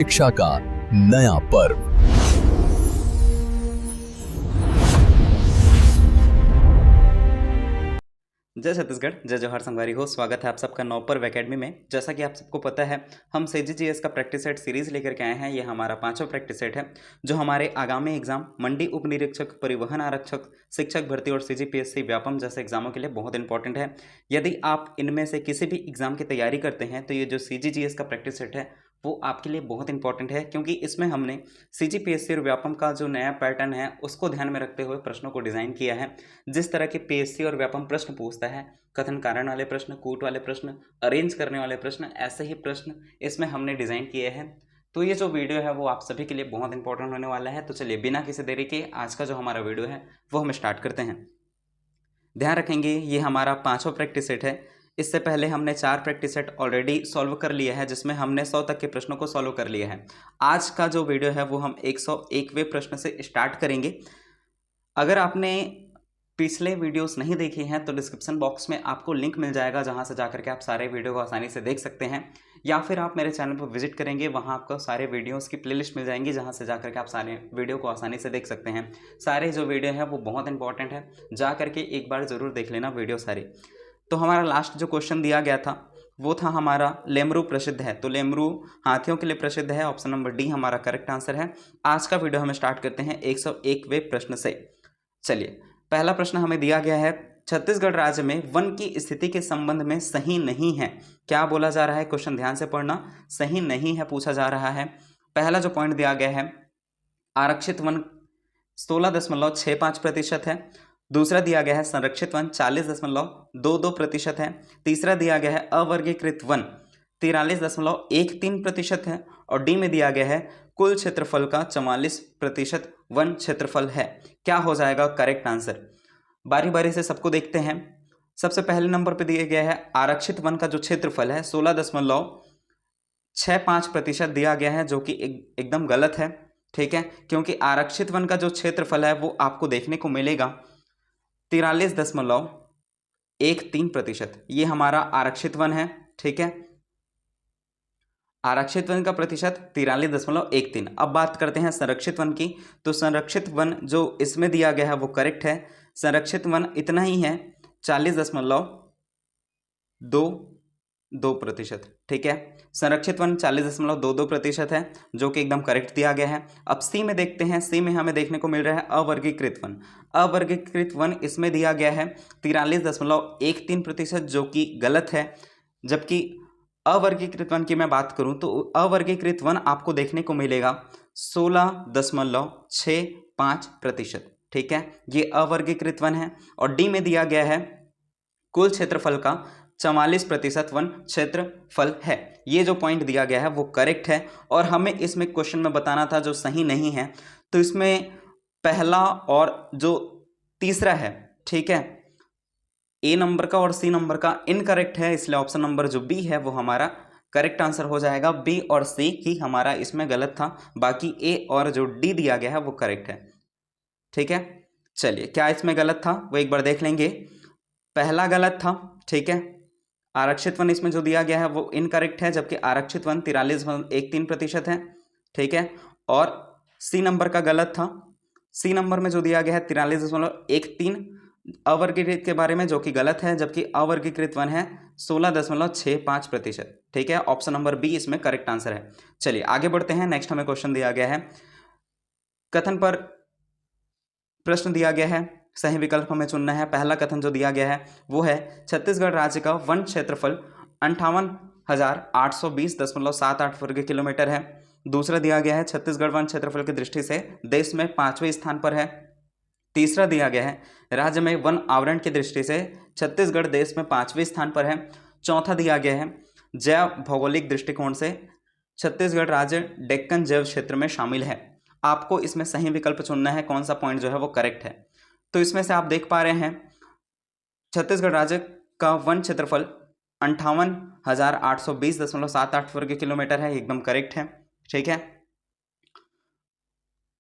शिक्षा का नया पर्व। जय छत्तीसगढ़, जय जवाहर संगवारी हो। स्वागत है आप सबका नौ पर्व एकेडमी में। जैसा कि आप सबको पता है, हम सीजीजीएस का प्रैक्टिस सेट सीरीज लेकर के आए हैं। ये हमारा 5वां प्रैक्टिस सेट है, जो हमारे आगामी एग्जाम मंडी उप निरीक्षक, परिवहन आरक्षक, शिक्षक भर्ती और सीजीपीएससी व्यापम जैसे एग्जामों के लिए बहुत इंपॉर्टेंट है। यदि आप इनमें से किसी भी एग्जाम की तैयारी करते हैं तो ये जो सीजीजीएस का प्रैक्टिस सेट है वो आपके लिए बहुत इंपॉर्टेंट है, क्योंकि इसमें हमने सीजीपीएससी और व्यापम का जो नया पैटर्न है उसको ध्यान में रखते हुए प्रश्नों को डिजाइन किया है। जिस तरह के पीएससी और व्यापम प्रश्न पूछता है, कथन कारण वाले प्रश्न, कूट वाले प्रश्न, अरेंज करने वाले प्रश्न, ऐसे ही प्रश्न इसमें हमने डिजाइन किए हैं। तो ये जो वीडियो है वो आप सभी के लिए बहुत इंपॉर्टेंट होने वाला है। तो चलिए बिना किसी देरी के आज का जो हमारा वीडियो है वो हम स्टार्ट करते हैं। ध्यान रखेंगे, ये हमारा 5वां प्रैक्टिस सेट है। इससे पहले हमने 4 प्रैक्टिस सेट ऑलरेडी सॉल्व कर लिया है, जिसमें हमने 100 तक के प्रश्नों को सॉल्व कर लिया है। आज का जो वीडियो है वो हम 101वें प्रश्न से स्टार्ट करेंगे। अगर आपने पिछले वीडियोस नहीं देखे हैं तो डिस्क्रिप्शन बॉक्स में आपको लिंक मिल जाएगा, जहां से जाकर के आप सारे वीडियो को आसानी से देख सकते हैं, या फिर आप मेरे चैनल पर विजिट करेंगे, वहां आपको सारे वीडियोस की प्लेलिस्ट मिल जाएंगी, जहां से जाकर के आप सारे वीडियो को आसानी से देख सकते हैं। सारे जो वीडियो है वो बहुत इंपॉर्टेंट है, जा करके एक बार ज़रूर देख लेना वीडियो सारी। तो हमारा लास्ट जो क्वेश्चन दिया गया था वो था हमारा लेमरू प्रसिद्ध है। तो लेमरू हाथियों के लिए प्रसिद्ध है, ऑप्शन नंबर डी हमारा करेक्ट आंसर है। आज का वीडियो हम स्टार्ट करते हैं 101वें प्रश्न से। चलिए, पहला प्रश्न हमें दिया गया है, छत्तीसगढ़ राज्य में वन की स्थिति के संबंध में सही नहीं है। क्या बोला जा रहा है? क्वेश्चन ध्यान से पढ़ना। सही नहीं है पूछा जा रहा है। पहला जो पॉइंट दिया गया है, आरक्षित वन 16.65% है। दूसरा दिया गया है संरक्षित वन 40.22% है। तीसरा दिया गया है अवर्गीकृत वन 43.13% है। और डी में दिया गया है कुल क्षेत्रफल का 44% वन क्षेत्रफल है। क्या हो जाएगा करेक्ट आंसर? बारी बारी से सबको देखते हैं। सबसे पहले नंबर पे दिया गया है आरक्षित वन का जो क्षेत्रफल है 16.65% दिया गया है, जो कि एकदम गलत है। ठीक है, क्योंकि आरक्षित वन का जो क्षेत्रफल है वो आपको देखने को मिलेगा 43.13%। ये हमारा आरक्षित वन है। ठीक है, आरक्षित वन का प्रतिशत 43.13। अब बात करते हैं संरक्षित वन की। तो संरक्षित वन जो इसमें दिया गया है वो करेक्ट है। संरक्षित वन इतना ही है 40.22%। ठीक है, संरक्षित वन 40.22% है, जो कि एकदम करेक्ट दिया गया है। अब सी में देखते हैं। सी में हमें देखने को मिल रहा है अवर्गीकृत वन। अवर्गीकृत वन इसमें दिया गया है 43.13%, जो कि गलत है। जबकि अवर्गीकृत वन की मैं बात करूं तो अवर्गीकृत वन आपको देखने को मिलेगा 16.65%। ठीक है, ये अवर्गीकृत वन है। और डी में दिया गया है कुल क्षेत्रफल का 44% वन क्षेत्रफल है। ये जो पॉइंट दिया गया है वो करेक्ट है। और हमें इसमें क्वेश्चन में बताना था जो सही नहीं है। तो इसमें पहला और जो तीसरा है, ठीक है, ए नंबर का और सी नंबर का इनकरेक्ट है, इसलिए ऑप्शन नंबर जो बी है वो हमारा करेक्ट आंसर हो जाएगा। बी और सी ही हमारा इसमें गलत था, बाकी ए और जो डी दिया गया है वो करेक्ट है। ठीक है, चलिए क्या इसमें गलत था वो एक बार देख लेंगे। पहला गलत था। ठीक है, आरक्षित वन इसमें जो दिया गया है वो इनकरेक्ट है, जबकि आरक्षित वन 43.13% है। ठीक है, और सी नंबर का गलत था। सी नंबर में जो दिया गया है 43.13 अवर्गीकृत के बारे में, जो कि गलत है, जबकि अवर्गीकृत वन है 16.65%। ठीक है, ऑप्शन नंबर बी इसमें करेक्ट आंसर है। चलिए आगे बढ़ते हैं। नेक्स्ट हमें क्वेश्चन दिया गया है, कथन पर प्रश्न दिया गया है, सही विकल्प हमें चुनना है। पहला कथन जो दिया गया है वो है छत्तीसगढ़ राज्य का वन क्षेत्रफल 58,820.78 वर्ग किलोमीटर है। दूसरा दिया गया है छत्तीसगढ़ वन क्षेत्रफल की दृष्टि से देश में 5वें स्थान पर है। तीसरा दिया गया है राज्य में वन आवरण की दृष्टि से छत्तीसगढ़ देश में 5वें स्थान पर है। चौथा दिया गया है जैव भौगोलिक दृष्टिकोण से छत्तीसगढ़ राज्य डेक्कन जैव क्षेत्र में शामिल है। आपको इसमें सही विकल्प चुनना है, कौन सा पॉइंट जो है वो करेक्ट है। तो इसमें से आप देख पा रहे हैं छत्तीसगढ़ राज्य का वन क्षेत्रफल 58,820.78 वर्ग किलोमीटर है, एकदम करेक्ट है। ठीक है,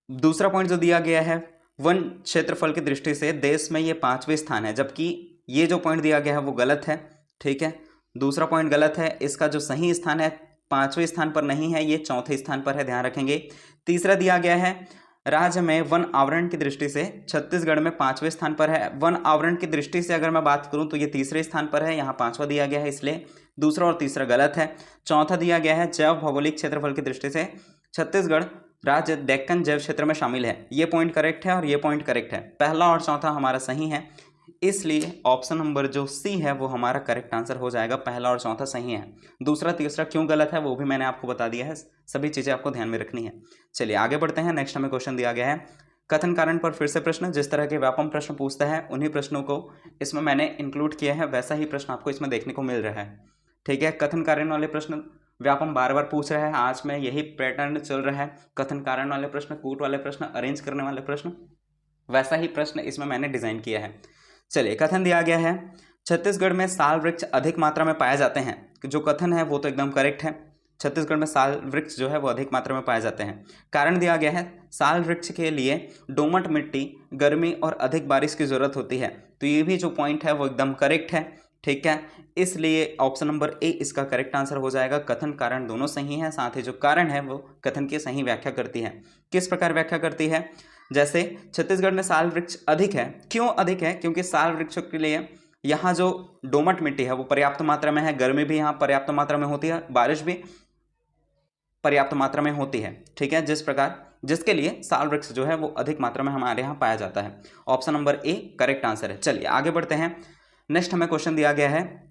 दूसरा पॉइंट जो दिया गया है वन क्षेत्रफल की दृष्टि से देश में ये 5वें स्थान है, जबकि ये जो पॉइंट दिया गया है वो गलत है। ठीक है, दूसरा पॉइंट गलत है। इसका जो सही स्थान है 5वें स्थान पर नहीं है, ये 4थे स्थान पर है, ध्यान रखेंगे। तीसरा दिया गया है राज्य में वन आवरण की दृष्टि से छत्तीसगढ़ में 5वें स्थान पर है। वन आवरण की दृष्टि से अगर मैं बात करूं तो ये तीसरे स्थान पर है, यहाँ 5वां दिया गया है, इसलिए दूसरा और तीसरा गलत है। चौथा दिया गया है जैव भौगोलिक क्षेत्रफल की दृष्टि से छत्तीसगढ़ राज्य डेक्कन जैव क्षेत्र में शामिल है, ये पॉइंट करेक्ट है और ये पॉइंट करेक्ट है। पहला और चौथा हमारा सही है, इसलिए ऑप्शन नंबर जो सी है वो हमारा करेक्ट आंसर हो जाएगा। पहला और चौथा सही है, दूसरा तीसरा क्यों गलत है वो भी मैंने आपको बता दिया है, सभी चीज़ें आपको ध्यान में रखनी है। चलिए आगे बढ़ते हैं। नेक्स्ट हमें क्वेश्चन दिया गया है कथन कारण पर फिर से प्रश्न। जिस तरह के व्यापम प्रश्न पूछता है उन्हीं प्रश्नों को इसमें मैंने इंक्लूड किया है, वैसा ही प्रश्न आपको इसमें देखने को मिल रहा है। ठीक है, कथन कारण वाले प्रश्न व्यापम बार बार पूछ रहा है, आज में यही पैटर्न चल रहा है। कथन कारण वाले प्रश्न, कूट वाले प्रश्न, अरेंज करने वाले प्रश्न, वैसा ही प्रश्न इसमें मैंने डिजाइन किया है। चलिए, कथन दिया गया है छत्तीसगढ़ में साल वृक्ष अधिक मात्रा में पाए जाते हैं। जो कथन है वो तो एकदम करेक्ट है, छत्तीसगढ़ में साल वृक्ष जो है वो अधिक मात्रा में पाए जाते हैं। कारण दिया गया है साल वृक्ष के लिए दोमट मिट्टी, गर्मी और अधिक बारिश की जरूरत होती है, तो ये भी जो पॉइंट है वो एकदम करेक्ट है। ठीक है, इसलिए ऑप्शन नंबर ए इसका करेक्ट आंसर हो जाएगा। कथन कारण दोनों सही हैं, साथ ही जो कारण है वो कथन की सही व्याख्या करती है। किस प्रकार व्याख्या करती है? जैसे छत्तीसगढ़ में साल वृक्ष अधिक है, क्यों अधिक है? क्योंकि साल वृक्षों के लिए यहाँ जो दोमट मिट्टी है वो पर्याप्त मात्रा में है, गर्मी भी यहाँ पर्याप्त मात्रा में होती है, बारिश भी पर्याप्त मात्रा में होती है। ठीक है, जिसके लिए साल वृक्ष जो है वो अधिक मात्रा में हमारे यहाँ पाया जाता है। Option number A correct answer है। चलिए आगे बढ़ते हैं। नेक्स्ट हमें क्वेश्चन दिया गया है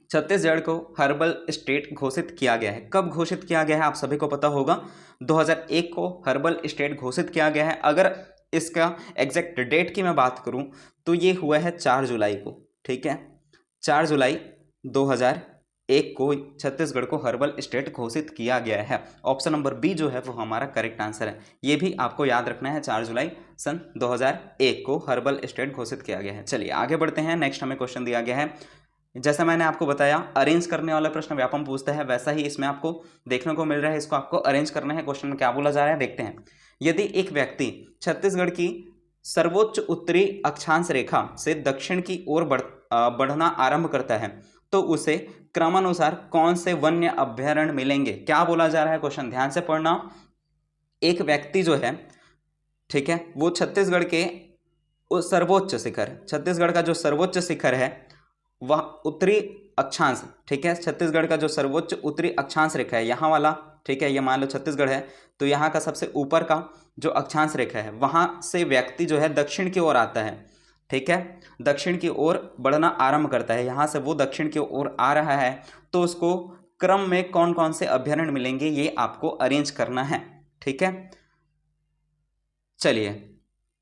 छत्तीसगढ़ को हर्बल स्टेट घोषित किया गया है। कब घोषित किया गया है आप सभी को पता होगा, 2001 को हर्बल स्टेट घोषित किया गया है। अगर इसका एग्जैक्ट डेट की मैं बात करूं तो ये हुआ है 4 जुलाई को। ठीक है, 4 जुलाई 2001 को छत्तीसगढ़ को हर्बल स्टेट घोषित किया गया है। ऑप्शन नंबर बी जो है वो हमारा करेक्ट आंसर है। ये भी आपको याद रखना है, 4 जुलाई सन 2001 को हर्बल स्टेट घोषित किया गया है। चलिए आगे बढ़ते हैं। नेक्स्ट हमें क्वेश्चन दिया गया है, जैसा मैंने आपको बताया अरेंज करने वाला प्रश्न व्यापम पूछता है, वैसा ही इसमें आपको देखने को मिल रहा है। इसको आपको अरेंज करना है। क्वेश्चन में क्या बोला जा रहा है देखते हैं। यदि एक व्यक्ति छत्तीसगढ़ की सर्वोच्च उत्तरी अक्षांश रेखा से दक्षिण की ओर बढ़ना आरंभ करता है तो उसे क्रमानुसार कौन से वन्य अभ्यारण्य मिलेंगे? क्या बोला जा रहा है, क्वेश्चन ध्यान से पढ़ना। एक व्यक्ति जो है, ठीक है, वो छत्तीसगढ़ के सर्वोच्च शिखर, छत्तीसगढ़ का जो सर्वोच्च शिखर है वह उत्तरी अक्षांश, ठीक है, छत्तीसगढ़ का जो सर्वोच्च उत्तरी अक्षांश रेखा है यहाँ वाला, ठीक है, ये मान लो छत्तीसगढ़ है तो यहाँ का सबसे ऊपर का जो अक्षांश रेखा है वहाँ से व्यक्ति जो है दक्षिण की ओर आता है। ठीक है, दक्षिण की ओर बढ़ना आरंभ करता है, यहाँ से वो दक्षिण की ओर आ रहा है तो उसको क्रम में कौन कौन से अभ्यारण्य मिलेंगे ये आपको अरेंज करना है। ठीक है, चलिए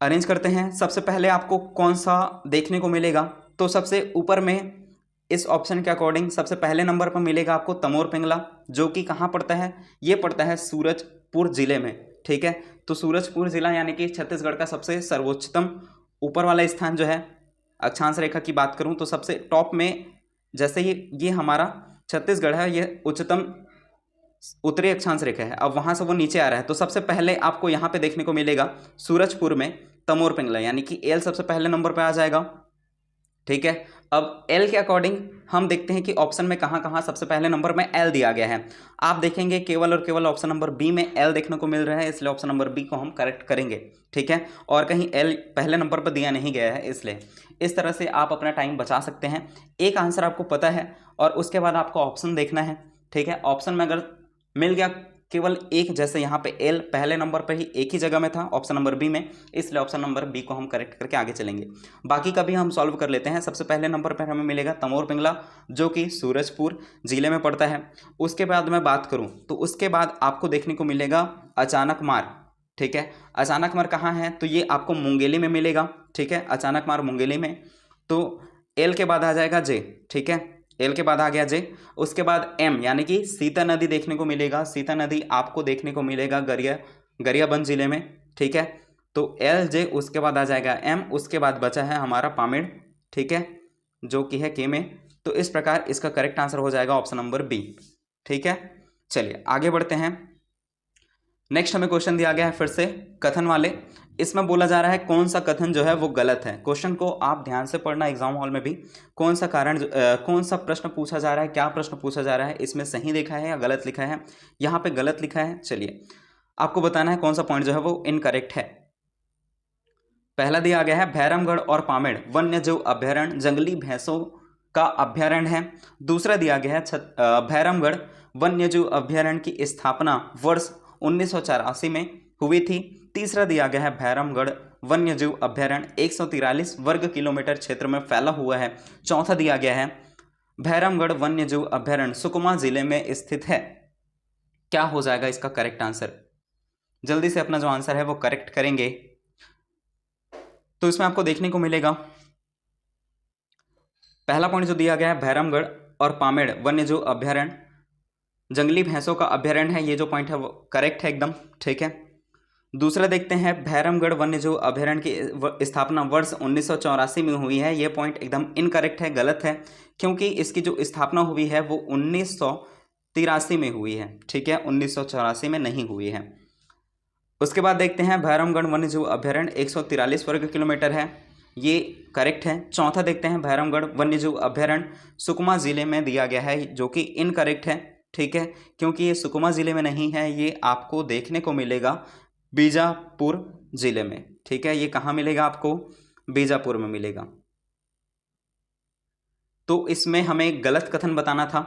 अरेंज करते हैं। सबसे पहले आपको कौन सा देखने को मिलेगा, तो सबसे ऊपर में इस ऑप्शन के अकॉर्डिंग सबसे पहले नंबर पर मिलेगा आपको तमोर पिंगला, जो कि कहाँ पड़ता है? ये पड़ता है सूरजपुर जिले में। ठीक है, तो सूरजपुर जिला यानी कि छत्तीसगढ़ का सबसे सर्वोच्चतम ऊपर वाला स्थान जो है, अक्षांश रेखा की बात करूं तो सबसे टॉप में, जैसे ये हमारा छत्तीसगढ़ है, ये उच्चतम उत्तरी अक्षांश रेखा है, अब वहां से वो नीचे आ रहा है तो सबसे पहले आपको यहाँ पे देखने को मिलेगा सूरजपुर में तमोर पिंगला, यानी कि एल सबसे पहले नंबर पे आ जाएगा। ठीक है, अब एल के अकॉर्डिंग हम देखते हैं कि ऑप्शन में कहाँ कहाँ सबसे पहले नंबर में एल दिया गया है। आप देखेंगे केवल और केवल ऑप्शन नंबर बी में एल देखने को मिल रहा है, इसलिए ऑप्शन नंबर बी को हम करेक्ट करेंगे। ठीक है, और कहीं एल पहले नंबर पर दिया नहीं गया है, इसलिए इस तरह से आप अपना टाइम बचा सकते हैं। एक आंसर आपको पता है और उसके बाद आपको ऑप्शन देखना है। ठीक है, ऑप्शन में अगर मिल गया केवल एक, जैसे यहाँ पे एल पहले नंबर पर ही एक ही जगह में था ऑप्शन नंबर बी में, इसलिए ऑप्शन नंबर बी को हम करेक्ट करके आगे चलेंगे। बाकी का भी हम सॉल्व कर लेते हैं। सबसे पहले नंबर पर हमें मिलेगा तमोर पिंगला, जो कि सूरजपुर जिले में पड़ता है। उसके बाद मैं बात करूं तो उसके बाद आपको देखने को मिलेगा अचानक मार। ठीक है, अचानक मार कहाँ है? तो ये आपको मुंगेली में मिलेगा। ठीक है, अचानक मार मुंगेली में। तो एल के बाद आ जाएगा जे। ठीक है, एल के बाद आ गया जे। उसके बाद एम यानी कि सीता नदी देखने को मिलेगा। सीता नदी आपको देखने को मिलेगा गरियाबंद जिले में। ठीक है, तो एल जे, उसके बाद आ जाएगा एम, उसके बाद बचा है हमारा पामेड़। ठीक है, जो कि है के में। तो इस प्रकार इसका करेक्ट आंसर हो जाएगा ऑप्शन नंबर बी। ठीक है, चलिए आगे बढ़ते हैं। नेक्स्ट हमें क्वेश्चन दिया गया है फिर से कथन वाले। इसमें बोला जा रहा है कौन सा कथन जो है वो गलत है। क्वेश्चन को आप ध्यान से पढ़ना एग्जाम हॉल में भी, कौन सा कौन सा प्रश्न पूछा जा रहा है, क्या प्रश्न पूछा जा रहा है, इसमें सही लिखा है या गलत लिखा है। यहाँ पे गलत लिखा है, चलिए आपको बताना है कौन सा पॉइंट जो है वो इनकरेक्ट है। पहला दिया गया है भैरमगढ़ और पामेड़ वन्य जीव अभ्यारण्य जंगली भैंसों का अभ्यारण्य है। दूसरा दिया गया है भैरमगढ़ वन्य जीव अभ्यारण्य की स्थापना वर्ष 1984 में हुई थी। तीसरा दिया गया है भैरमगढ़ वन्य जीव अभ्यारण्य 143 वर्ग किलोमीटर क्षेत्र में फैला हुआ है। चौथा दिया गया है भैरमगढ़ वन्य जीव अभ्यारण्य सुकमा जिले में स्थित है। क्या हो जाएगा इसका करेक्ट आंसर? जल्दी से अपना जो आंसर है वो करेक्ट करेंगे। तो इसमें आपको देखने को मिलेगा पहला पॉइंट जो दिया गया है भैरमगढ़ और पामेड़ वन्य जीव अभ्यारण्य जंगली भैंसों का अभ्यारण्य है, ये जो पॉइंट है वो करेक्ट है एकदम, ठीक है। दूसरा देखते हैं भैरमगढ़ वन्य जीव अभ्यारण्य की स्थापना वर्ष 1984 में हुई है, ये पॉइंट एकदम इनकरेक्ट है, गलत है, क्योंकि इसकी जो स्थापना हुई है वो 1983 में हुई है, ठीक है, 1984 में नहीं हुई है। उसके बाद देखते हैं भैरमगढ़ वन्य जीव अभ्यारण्य 143 वर्ग किलोमीटर है, ये करेक्ट है। चौथा देखते हैं भैरमगढ़ वन्य जीव अभ्यारण्य सुकमा जिले में दिया गया है, जो कि इनकरेक्ट है, ठीक है, क्योंकि ये सुकमा जिले में नहीं है, ये आपको देखने को मिलेगा बीजापुर जिले में, ठीक है। ये कहाँ मिलेगा आपको? बीजापुर में मिलेगा। तो इसमें हमें गलत कथन बताना था,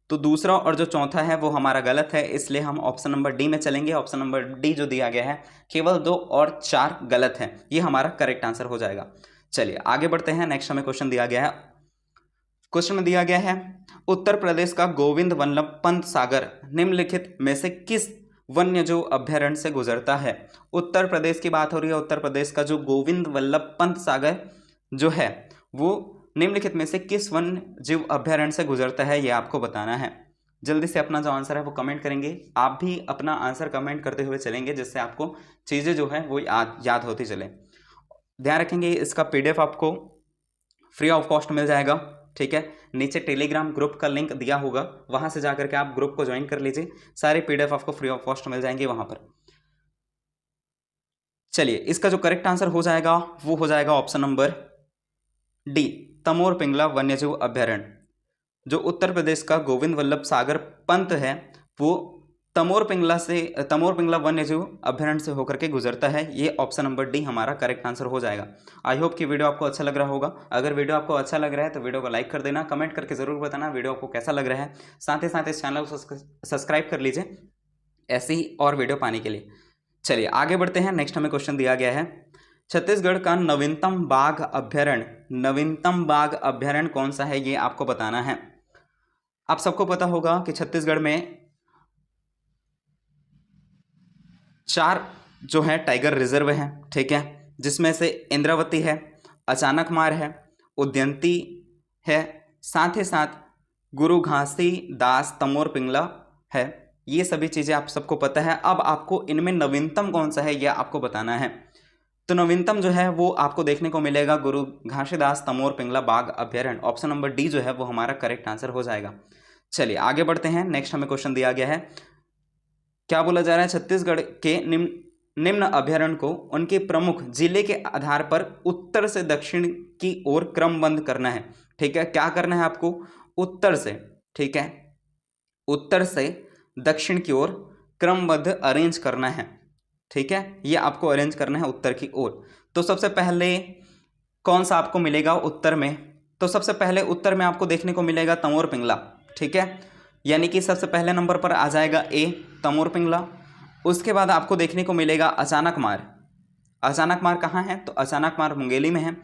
तो दूसरा और जो चौथा है वो हमारा गलत है, इसलिए हम ऑप्शन नंबर डी में चलेंगे। ऑप्शन नंबर डी जो दिया गया है केवल 2 और 4 गलत है, ये हमारा करेक्ट आंसर हो जाएगा। चलिए आगे बढ़ते हैं। नेक्स्ट हमें क्वेश्चन दिया गया है, क्वेश्चन में दिया गया है उत्तर प्रदेश का गोविंद वल्लभ पंत सागर निम्नलिखित में से किस वन्य जीव अभ्यारण्य से गुजरता है? उत्तर प्रदेश की बात हो रही है। उत्तर प्रदेश का जो गोविंद वल्लभ पंत सागर जो है वो निम्नलिखित में से किस वन्य जीव अभ्यारण्य से गुजरता है, ये आपको बताना है। जल्दी से अपना जो आंसर है वो कमेंट करेंगे। आप भी अपना आंसर कमेंट करते हुए चलेंगे, जिससे आपको चीज़ें जो है वो याद होती चले। ध्यान रखेंगे इसका PDF आपको फ्री ऑफ कॉस्ट मिल जाएगा, ठीक है। नीचे टेलीग्राम ग्रुप का लिंक दिया होगा, वहां से जाकर के आप ग्रुप को ज्वाइन कर लीजिए, सारे PDF आपको फ्री ऑफ कॉस्ट मिल जाएंगे वहां पर। चलिए इसका जो करेक्ट आंसर हो जाएगा वो हो जाएगा option number D, Tamor Pingala वन्यजीव अभ्यारण्य। जो उत्तर प्रदेश का गोविंद वल्लभ सागर पंत है वो तमोर पिंगला वन्यजीव अभ्यारण्य से होकर के गुजरता है। ये ऑप्शन नंबर डी हमारा करेक्ट आंसर हो जाएगा। आई होप कि वीडियो आपको अच्छा लग रहा होगा। अगर वीडियो आपको अच्छा लग रहा है तो वीडियो को लाइक कर देना, कमेंट करके ज़रूर बताना वीडियो आपको कैसा लग रहा है। साथ ही साथ इस चैनल को सब्सक्राइब कर लीजिए ऐसी ही और वीडियो पाने के लिए। चलिए आगे बढ़ते हैं। नेक्स्ट हमें क्वेश्चन दिया गया है छत्तीसगढ़ का नवीनतम बाघ अभ्यारण्य कौन सा है, ये आपको बताना है। आप सबको पता होगा कि छत्तीसगढ़ में 4 जो है टाइगर रिजर्व हैं, ठीक है, जिसमें से इंद्रावती है, अचानकमार है, उदयंती है, साथ ही साथ गुरु घासीदास तमोर पिंगला है। ये सभी चीज़ें आप सबको पता है। अब आपको इनमें नवीनतम कौन सा है यह आपको बताना है। तो नवीनतम जो है वो आपको देखने को मिलेगा गुरु घासीदास तमोर पिंगला बाघ अभ्यारण्य। ऑप्शन नंबर डी जो है वो हमारा करेक्ट आंसर हो जाएगा। चलिए आगे बढ़ते हैं। नेक्स्ट हमें क्वेश्चन दिया गया है, क्या बोला जा रहा है, छत्तीसगढ़ के निम्न अभ्यारण्य को उनके प्रमुख जिले के आधार पर उत्तर से दक्षिण की ओर क्रमबद्ध करना है, ठीक है। क्या करना है आपको? उत्तर से, ठीक है, उत्तर से दक्षिण की ओर क्रमबद्ध अरेंज करना है, ठीक है, ये आपको अरेंज करना है उत्तर की ओर। तो सबसे पहले कौन सा आपको मिलेगा उत्तर में? तो सबसे पहले उत्तर में आपको देखने को मिलेगा तमोर पिंगला, ठीक है, यानी कि सबसे पहले नंबर पर आ जाएगा ए तमोर पिंगला। उसके बाद आपको देखने को मिलेगा अचानकमार। अचानकमार कहाँ है? तो अचानकमार मुंगेली में है,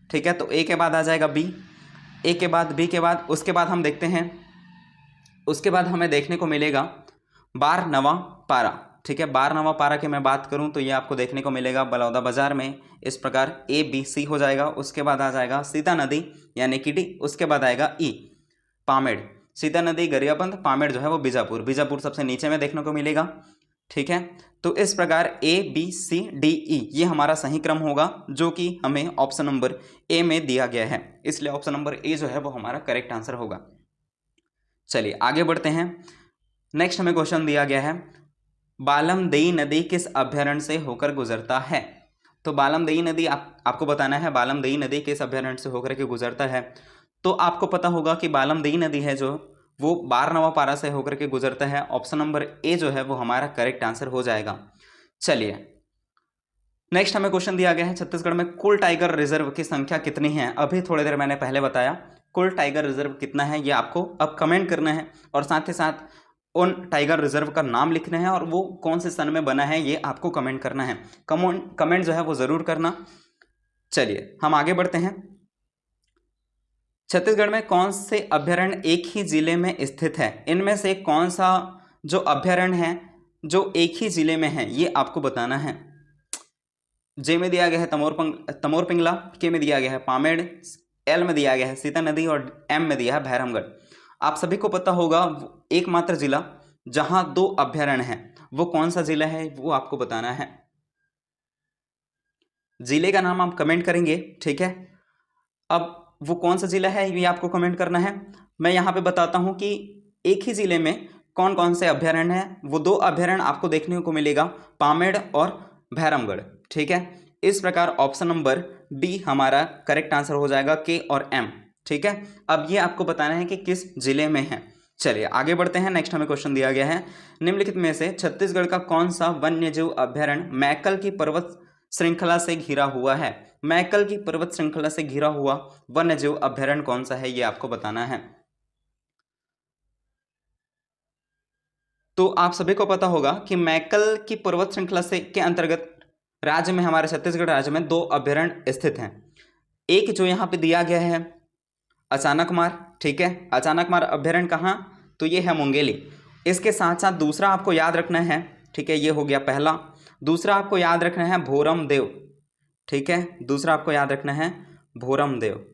ठीक है। तो ए के बाद आ जाएगा बी, ए के बाद बी के बाद उसके बाद हम देखते हैं, उसके बाद हमें देखने को मिलेगा बारनवा पारा, ठीक है। बारनवा पारा की मैं बात करूं तो ये आपको देखने को मिलेगा बलौदा बाजार में। इस प्रकार ABC हो जाएगा। उसके बाद आ जाएगा सीता नदी यानी कि डी। उसके बाद आएगा ई पामेड़, सीता नदी गरियाबंद, पामेड़ जो है वो बीजापुर सबसे नीचे में देखने को मिलेगा, ठीक है। तो इस प्रकार ABCDE ये हमारा सही क्रम होगा, जो कि हमें ऑप्शन नंबर ए में दिया गया है, इसलिए ऑप्शन नंबर ए जो है वो हमारा करेक्ट आंसर होगा। चलिए आगे बढ़ते हैं। नेक्स्ट हमें क्वेश्चन दिया गया है बालमदेई नदी किस अभ्यारण्य से होकर गुजरता है? तो बालमदई नदी आपको बताना है बालमदई नदी किस अभ्यारण्य से होकर के गुजरता है। तो आपको पता होगा कि बालमदई नदी है जो वो बारनवापारा से होकर के गुजरता है। ऑप्शन नंबर ए जो है वो हमारा करेक्ट आंसर हो जाएगा। चलिए नेक्स्ट हमें क्वेश्चन दिया गया है, छत्तीसगढ़ में कुल टाइगर रिजर्व की संख्या कितनी है। अभी थोड़ी देर मैंने पहले बताया कुल टाइगर रिजर्व कितना है, ये आपको अब कमेंट करना है और साथ ही साथ उन टाइगर रिजर्व का नाम लिखना है और वो कौन से सन में बना है ये आपको कमेंट करना है। कमेंट जो है वो जरूर करना। चलिए हम आगे बढ़ते हैं। छत्तीसगढ़ में कौन से अभ्यारण्य एक ही जिले में स्थित है, इनमें से कौन सा जो अभ्यारण्य है जो एक ही जिले में है ये आपको बताना है। जे में दिया गया है तमोर पिंगला, के में दिया गया है पामेड़, एल में दिया गया है सीता नदी और एम में दिया है भैरमगढ़। आप सभी को पता होगा एकमात्र जिला जहां 2 अभ्यारण्य हैं वो कौन सा जिला है वो आपको बताना है। जिले का नाम आप कमेंट करेंगे, ठीक है। अब वो कौन सा जिला है ये आपको कमेंट करना है। मैं यहाँ पे बताता हूँ कि एक ही जिले में कौन कौन से अभ्यारण्य हैं। वो 2 अभ्यारण्य आपको देखने को मिलेगा, पामेड़ और भैरमगढ़, ठीक है। इस प्रकार ऑप्शन नंबर बी हमारा करेक्ट आंसर हो जाएगा, के और एम, ठीक है। अब ये आपको बताना है कि किस जिले में है। चलिए आगे बढ़ते हैं। नेक्स्ट हमें क्वेश्चन दिया गया है, निम्नलिखित में से छत्तीसगढ़ का कौन सा वन्यजीव अभ्यारण्य मैकल की पर्वत श्रृंखला से घिरा हुआ है। मैकल की पर्वत श्रृंखला से घिरा हुआ वन्यजीव अभ्यारण्य कौन सा है ये आपको बताना है। तो आप सभी को पता होगा कि मैकल की पर्वत श्रृंखला से के अंतर्गत राज्य में, हमारे छत्तीसगढ़ राज्य में 2 अभ्यारण्य स्थित हैं। एक जो यहाँ पे दिया गया है अचानकमार, ठीक है। अचानकमार अभ्यारण्य कहाँ, तो ये है मुंगेली। इसके साथ साथ दूसरा आपको याद रखना है, ठीक है, ये हो गया पहला। दूसरा आपको याद रखना है भोरमदेव, ठीक है। दूसरा आपको याद रखना है भोरमदेव।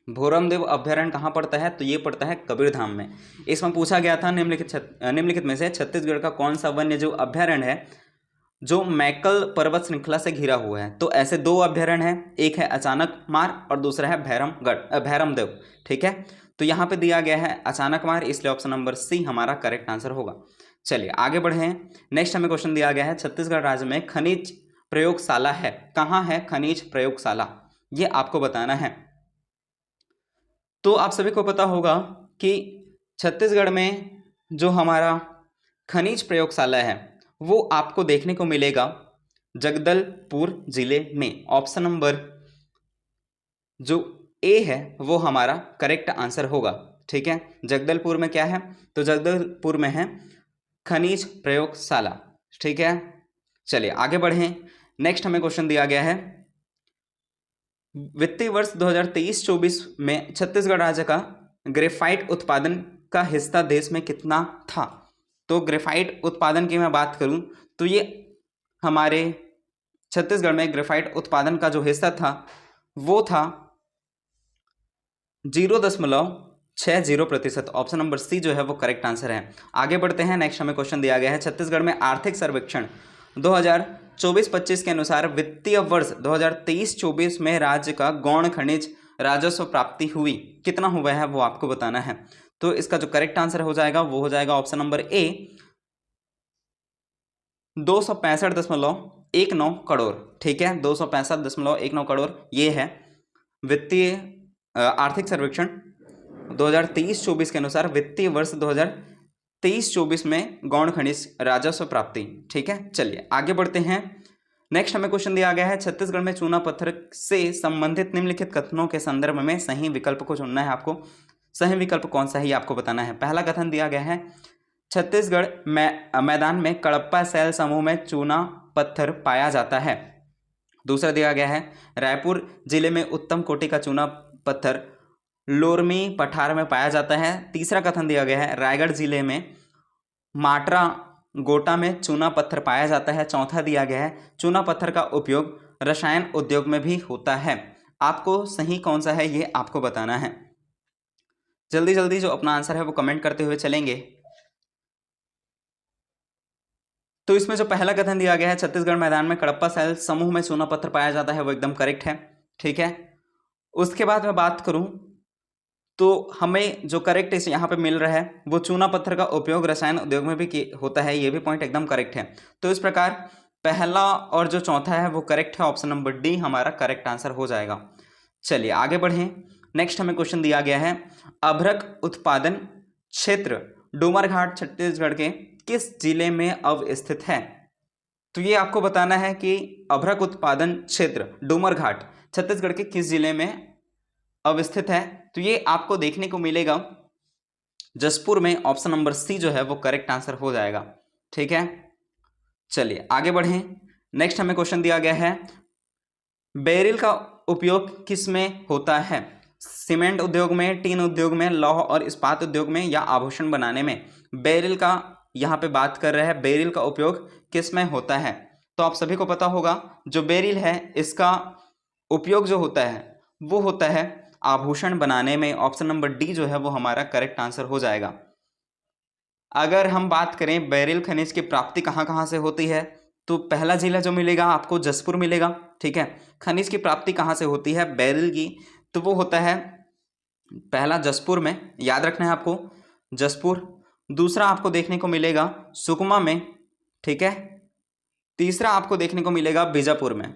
भोरमदेव अभ्यारण्य कहाँ पड़ता है, तो ये पड़ता है कबीरधाम में। इसमें पूछा गया था निम्नलिखित में से छत्तीसगढ़ का कौन सा वन्यजीव अभ्यारण्य है जो मैकल पर्वत श्रृंखला से घिरा हुआ है। तो ऐसे 2 अभ्यारण्य हैं, एक है अचानकमार और दूसरा है भैरमदेव, ठीक है। तो यहाँ पे दिया गया है अचानकमार, इसलिए ऑप्शन नंबर सी हमारा करेक्ट आंसर होगा। चलिए आगे बढ़े। नेक्स्ट हमें क्वेश्चन दिया गया है, छत्तीसगढ़ राज्य में खनिज प्रयोगशाला है, कहाँ है खनिज प्रयोगशाला, ये आपको बताना है। तो आप सभी को पता होगा कि छत्तीसगढ़ में जो हमारा खनिज प्रयोगशाला है वो आपको देखने को मिलेगा जगदलपुर जिले में। ऑप्शन नंबर जो ए है वो हमारा करेक्ट आंसर होगा, ठीक है। जगदलपुर में क्या है, तो जगदलपुर में है खनिज प्रयोगशाला, ठीक है। चलिए आगे बढ़ें। नेक्स्ट हमें क्वेश्चन दिया गया है, वित्तीय वर्ष 2023-24 में छत्तीसगढ़ राज्य का ग्रेफाइट उत्पादन का हिस्सा देश में कितना था। तो ग्रेफाइट उत्पादन की मैं बात करूं तो ये हमारे छत्तीसगढ़ में ग्रेफाइट उत्पादन का जो हिस्सा था वो था 0.60%। ऑप्शन नंबर सी जो है वो करेक्ट आंसर है। आगे बढ़ते हैं। नेक्स्ट हमें क्वेश्चन दिया गया है, छत्तीसगढ़ में आर्थिक सर्वेक्षण 2024-25 के अनुसार वित्तीय वर्ष 2023-24 में राज्य का गौण खनिज राजस्व प्राप्ति हुई कितना हुआ है वो आपको बताना है। तो इसका जो करेक्ट आंसर हो जाएगा वो हो जाएगा ऑप्शन नंबर ए 265.19 करोड़, ठीक है। 265.19 करोड़ ये है वित्तीय आर्थिक सर्वेक्षण 2023-24 के अनुसार वित्तीय वर्ष 2023-24 में गौण खनिज राजस्व प्राप्ति, ठीक है। चलिए आगे बढ़ते हैं। नेक्स्ट हमें क्वेश्चन दिया गया है, छत्तीसगढ़ में चूना पत्थर से संबंधित निम्नलिखित कथनों के संदर्भ में सही विकल्प को चुनना है आपको। सही विकल्प कौन सा है ये आपको बताना है। पहला कथन दिया गया है, छत्तीसगढ़ मैदान में कड़प्पा सैल समूह में चूना पत्थर पाया जाता है। दूसरा दिया गया है, रायपुर जिले में उत्तम कोटि का चूना पत्थर लोरमी पठार में पाया जाता है। तीसरा कथन दिया गया है, रायगढ़ जिले में माट्रा गोटा में चूना पत्थर पाया जाता है। चौथा दिया गया है, चूना पत्थर का उपयोग रसायन उद्योग में भी होता है। आपको सही कौन सा है ये आपको बताना है। जल्दी जल्दी जो अपना आंसर है वो कमेंट करते हुए चलेंगे। तो इसमें जो पहला कथन दिया गया है, छत्तीसगढ़ मैदान में कड़प्पा सैल समूह में चूना पत्थर पाया जाता है, वो एकदम करेक्ट है, ठीक है। उसके बाद मैं बात करूं तो हमें जो करेक्ट इस यहाँ पे मिल रहा है वो चूना पत्थर का उपयोग रसायन उद्योग में भी होता है, ये भी पॉइंट एकदम करेक्ट है। तो इस प्रकार पहला और जो चौथा है वो करेक्ट है, ऑप्शन नंबर डी हमारा करेक्ट आंसर हो जाएगा। चलिए आगे बढ़ें। नेक्स्ट हमें क्वेश्चन दिया गया है, अभ्रक उत्पादन क्षेत्र डूमरघाट छत्तीसगढ़ के किस जिले में अवस्थित है? तो ये आपको बताना है कि अभ्रक उत्पादन क्षेत्र डूमरघाट छत्तीसगढ़ के किस जिले में अवस्थित है। तो ये आपको देखने को मिलेगा जसपुर में, ऑप्शन नंबर सी जो है वो करेक्ट आंसर हो जाएगा। ठीक है, चलिए आगे बढ़ें। नेक्स्ट हमें क्वेश्चन दिया गया है, बेरिल का उपयोग किस में होता है? सीमेंट उद्योग में, टीन उद्योग में, लौह और इस्पात उद्योग में, या आभूषण बनाने में? बेरिल का यहाँ पे बात कर रहे हैं, बेरिल का उपयोग किस में होता है? तो आप सभी को पता होगा जो बेरिल है इसका उपयोग जो होता है वो होता है आभूषण बनाने में। ऑप्शन नंबर डी जो है वो हमारा करेक्ट आंसर हो जाएगा। अगर हम बात करें बेरिल खनिज की प्राप्ति कहाँ कहाँ से होती है, तो पहला जिला जो मिलेगा आपको जसपुर मिलेगा। ठीक है, खनिज की प्राप्ति कहाँ से होती है बेरिल की, तो वो होता है पहला जसपुर में, याद रखना है आपको जसपुर। दूसरा आपको देखने को मिलेगा सुकमा में। ठीक है, तीसरा आपको देखने को मिलेगा बीजापुर में।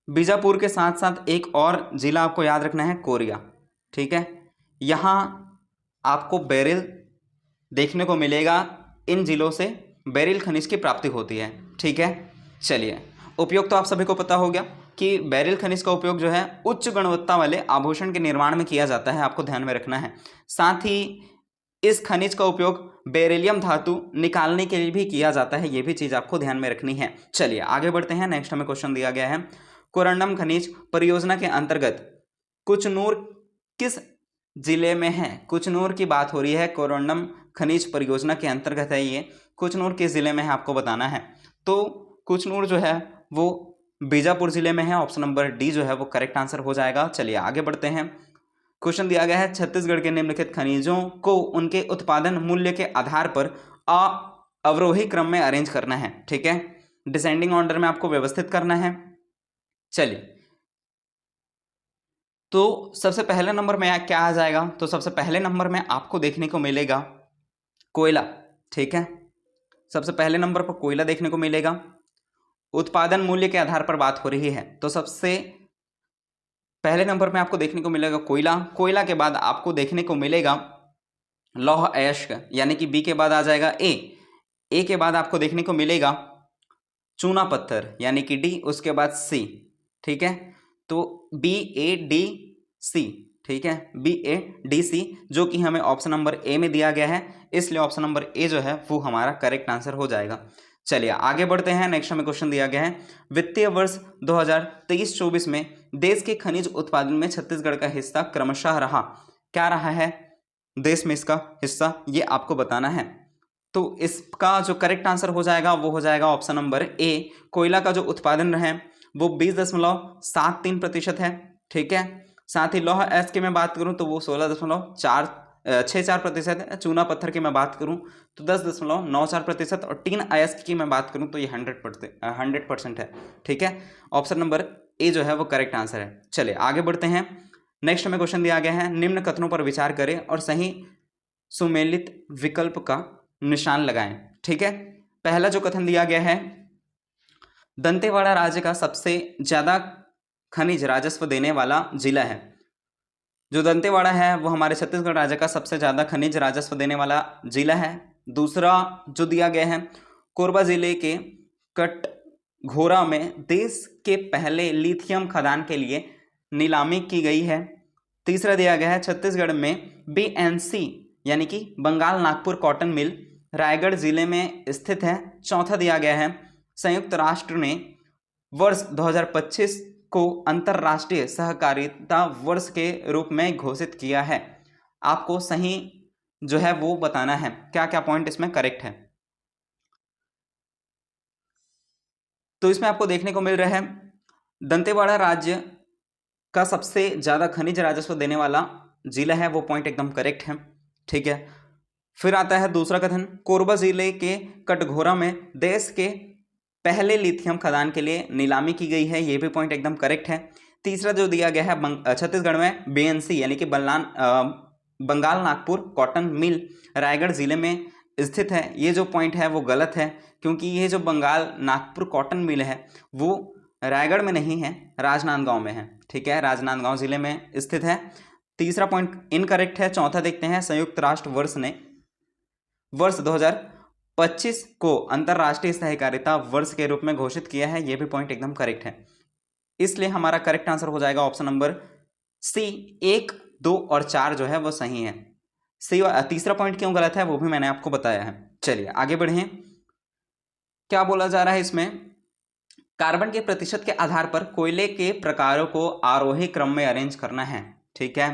बीजापुर के साथ साथ एक और जिला आपको याद रखना है कोरिया। ठीक है, यहाँ आपको बेरिल देखने को मिलेगा। इन जिलों से बेरिल खनिज की प्राप्ति होती है। ठीक है, चलिए उपयोग तो आप सभी को पता हो गया कि बेरिल खनिज का उपयोग जो है उच्च गुणवत्ता वाले आभूषण के निर्माण में किया जाता है, आपको ध्यान में रखना है। साथ ही इस खनिज का उपयोग बेरिलियम धातु निकालने के लिए भी किया जाता है, ये भी चीज़ आपको ध्यान में रखनी है। चलिए आगे बढ़ते हैं। नेक्स्ट हमें क्वेश्चन दिया गया है, कोरंडम खनिज परियोजना के अंतर्गत कुचनूर किस जिले में है? कुचनूर की बात हो रही है, कोरंडम खनिज परियोजना के अंतर्गत है ये। कुचनूर किस जिले में है आपको बताना है। तो कुचनूर जो है वो बीजापुर जिले में है, ऑप्शन नंबर डी जो है वो करेक्ट आंसर हो जाएगा। चलिए आगे बढ़ते हैं। क्वेश्चन दिया गया है, छत्तीसगढ़ के निम्नलिखित खनिजों को उनके उत्पादन मूल्य के आधार पर अवरोही क्रम में अरेंज करना है। ठीक है, डिसेंडिंग ऑर्डर में आपको व्यवस्थित करना है। चलिए, तो सबसे पहले नंबर में क्या आ जाएगा? तो सबसे पहले नंबर में आपको देखने को मिलेगा कोयला। ठीक है, सबसे पहले नंबर पर कोयला देखने को मिलेगा। उत्पादन मूल्य के आधार पर बात हो रही है, तो सबसे पहले नंबर में आपको देखने को मिलेगा कोयला। कोयला के बाद आपको देखने को मिलेगा लौह अयस्क, यानी कि बी के बाद आ जाएगा ए के बाद आपको देखने को मिलेगा चूना पत्थर, यानी कि डी, उसके बाद सी। ठीक है, तो बी ए डी सी। ठीक है, बी ए डी सी, जो कि हमें ऑप्शन नंबर ए में दिया गया है, इसलिए ऑप्शन नंबर ए जो है वो हमारा करेक्ट आंसर हो जाएगा। चलिए आगे बढ़ते हैं। नेक्स्ट हमें क्वेश्चन दिया गया है, वित्तीय वर्ष 2023-24 में देश के खनिज उत्पादन में छत्तीसगढ़ का हिस्सा क्रमशः रहा, क्या रहा है देश में इसका हिस्सा, ये आपको बताना है। तो इसका जो करेक्ट आंसर हो जाएगा वो हो जाएगा ऑप्शन नंबर ए। कोयला का जो उत्पादन है वो 20.73% है। ठीक है, साथ ही लौह अयस्क की मैं बात करूं तो वो 16.64% है। चूना पत्थर की मैं बात करूं तो 10.94%, और टीन अयस्क की मैं बात करूं तो ये 100% है। ठीक है, ऑप्शन नंबर ए जो है वो करेक्ट आंसर है। चलिए आगे बढ़ते हैं। नेक्स्ट हमें क्वेश्चन दिया गया है, निम्न कथनों पर विचार करें और सही सुमेलित विकल्प का निशान लगाएं। ठीक है, पहला जो कथन दिया गया है, दंतेवाड़ा राज्य का सबसे ज्यादा खनिज राजस्व देने वाला जिला है। जो दंतेवाड़ा है वो हमारे छत्तीसगढ़ राज्य का सबसे ज्यादा खनिज राजस्व देने वाला जिला है। दूसरा जो दिया गया है, कोरबा जिले के कटघोरा में देश के पहले लिथियम खदान के लिए नीलामी की गई है। तीसरा दिया गया है, छत्तीसगढ़ में BNC यानी कि बंगाल नागपुर कॉटन मिल रायगढ़ जिले में स्थित है। चौथा दिया गया है, संयुक्त राष्ट्र ने वर्ष 2025 को अंतर्राष्ट्रीय सहकारिता वर्ष के रूप में घोषित किया है। आपको सही जो है वो बताना है, क्या क्या पॉइंट इसमें करेक्ट है। तो इसमें आपको देखने को मिल रहा है, दंतेवाड़ा राज्य का सबसे ज्यादा खनिज राजस्व देने वाला जिला है, वो पॉइंट एकदम करेक्ट है। ठीक है, फिर आता है दूसरा कथन, कोरबा जिले के कटघोरा में देश के पहले लिथियम खदान के लिए नीलामी की गई है, ये भी पॉइंट एकदम करेक्ट है। तीसरा जो दिया गया है, छत्तीसगढ़ में BNC यानी कि बंगाल नागपुर कॉटन मिल रायगढ़ जिले में स्थित है, ये जो पॉइंट है वो गलत है, क्योंकि ये जो बंगाल नागपुर कॉटन मिल है वो रायगढ़ में नहीं है, राजनांदगांव में है। ठीक है, राजनांदगांव जिले में स्थित है। तीसरा पॉइंट इनकरेक्ट है। चौथा देखते हैं, संयुक्त राष्ट्र ने वर्ष 2025 को अंतर्राष्ट्रीय सहकारिता वर्ष के रूप में घोषित किया है। यह भी पॉइंट एकदम करेक्ट है, इसलिए हमारा करेक्ट आंसर हो जाएगा ऑप्शन नंबर सी। 1, 2 और 4 जो है वो सही है। सी। तीसरा पॉइंट क्यों गलत है वो भी मैंने आपको बताया है। चलिए आगे बढ़ें। क्या बोला जा रहा है इसमें, कार्बन के प्रतिशत के आधार पर कोयले के प्रकारों को आरोही क्रम में अरेंज करना है। ठीक है,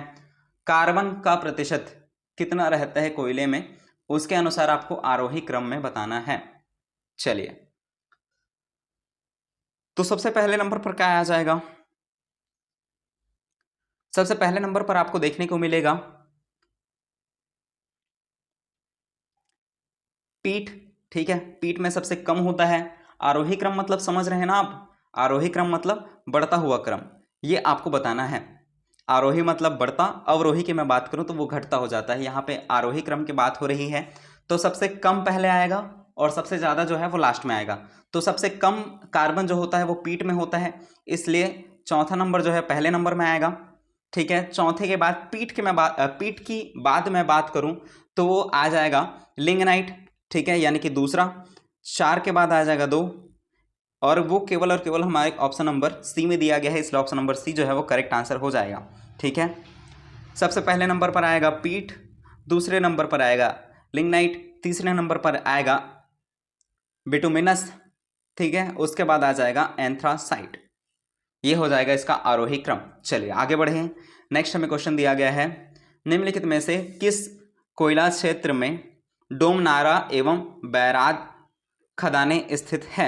कार्बन का प्रतिशत कितना रहता है कोयले में, उसके अनुसार आपको आरोही क्रम में बताना है। चलिए, तो सबसे पहले नंबर पर क्या आ जाएगा, सबसे पहले नंबर पर आपको देखने को मिलेगा पीठ। ठीक है, पीठ में सबसे कम होता है। आरोही क्रम मतलब समझ रहे हैं ना आप, आरोही क्रम मतलब बढ़ता हुआ क्रम, ये आपको बताना है। आरोही मतलब बढ़ता, अवरोही की मैं बात करूं तो वो घटता हो जाता है। यहाँ पे आरोही क्रम की बात हो रही है, तो सबसे कम पहले आएगा और सबसे ज़्यादा जो है वो लास्ट में आएगा। तो सबसे कम कार्बन जो होता है वो पीठ में होता है, इसलिए चौथा नंबर जो है पहले नंबर में आएगा। ठीक है, चौथे के बाद पीठ की बाद में बात करूं तो वो आ जाएगा लिग्नाइट। ठीक है, यानी कि दूसरा। 4 के बाद आ जाएगा 2, और वो केवल और केवल हमारे ऑप्शन नंबर सी में दिया गया है, इसलिए ऑप्शन नंबर सी जो है वो करेक्ट आंसर हो जाएगा। ठीक है, सबसे पहले नंबर पर आएगा पीठ, दूसरे नंबर पर आएगा लिग्नाइट, तीसरे नंबर पर आएगा बिटुमिनस। ठीक है, उसके बाद आ जाएगा एंथ्रासाइट। ये हो जाएगा इसका आरोही क्रम। चलिए आगे बढ़ें। नेक्स्ट हमें क्वेश्चन दिया गया है, निम्नलिखित में से किस कोयला क्षेत्र में डोमनारा एवं बैराग खदानें स्थित है,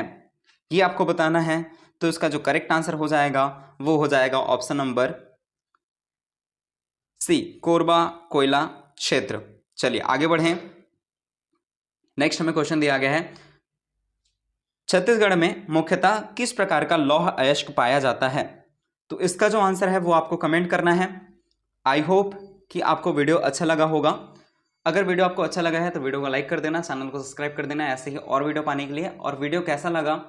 ये आपको बताना है। तो इसका जो करेक्ट आंसर हो जाएगा वो हो जाएगा ऑप्शन नंबर सी, कोरबा कोयला क्षेत्र। चलिए आगे बढ़ें। नेक्स्ट हमें क्वेश्चन दिया गया है, छत्तीसगढ़ में मुख्यतः किस प्रकार का लौह अयस्क पाया जाता है। तो इसका जो आंसर है वो आपको कमेंट करना है। आई होप कि आपको वीडियो अच्छा लगा होगा। अगर वीडियो आपको अच्छा लगा है तो वीडियो को लाइक कर देना, चैनल को सब्सक्राइब कर देना ऐसे ही और वीडियो पाने के लिए। और वीडियो कैसा लगा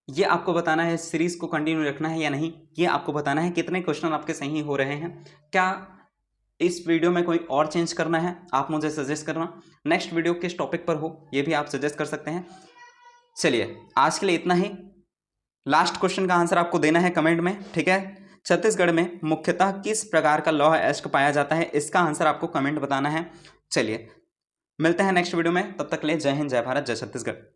ये आपको बताना है, सीरीज़ को कंटिन्यू रखना है या नहीं ये आपको बताना है। कितने क्वेश्चन आपके सही हो रहे हैं, क्या इस वीडियो में कोई और चेंज करना है, आप मुझे सजेस्ट करना। नेक्स्ट वीडियो किस टॉपिक पर हो ये भी आप सजेस्ट कर सकते हैं। चलिए आज के लिए इतना ही। लास्ट क्वेश्चन का आंसर आपको देना है कमेंट में। ठीक है, छत्तीसगढ़ में मुख्यतः किस प्रकार का लौह अयस्क पाया जाता है, इसका आंसर आपको कमेंट बताना है। चलिए मिलते हैं नेक्स्ट वीडियो में, तब तक के लिए जय हिंद, जय भारत, जय छत्तीसगढ़।